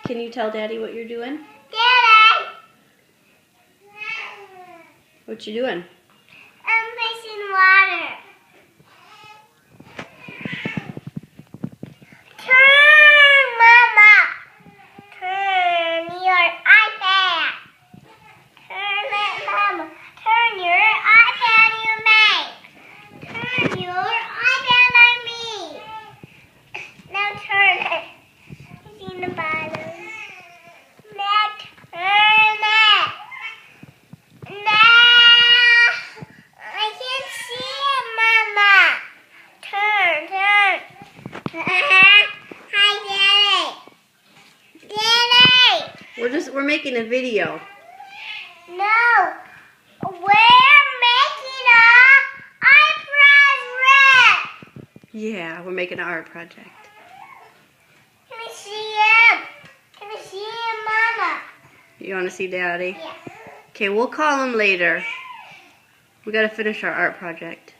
Can you tell Daddy what you're doing? Daddy! What you doing? I'm fishing water. Turn, Mama. Turn your iPad. Turn it, Mama. Turn your iPad, you make. Turn your iPad like me. Now turn it. It's in the bottom. Now turn it. Now I can see it, Mama. Turn. Hi, Daddy. Daddy. We're making a video. No. We're making a art project. Yeah, we're making an art project. Can I see him? Can I see him, Mama? You want to see Daddy? Yeah. Okay, we'll call him later. We gotta finish our art project.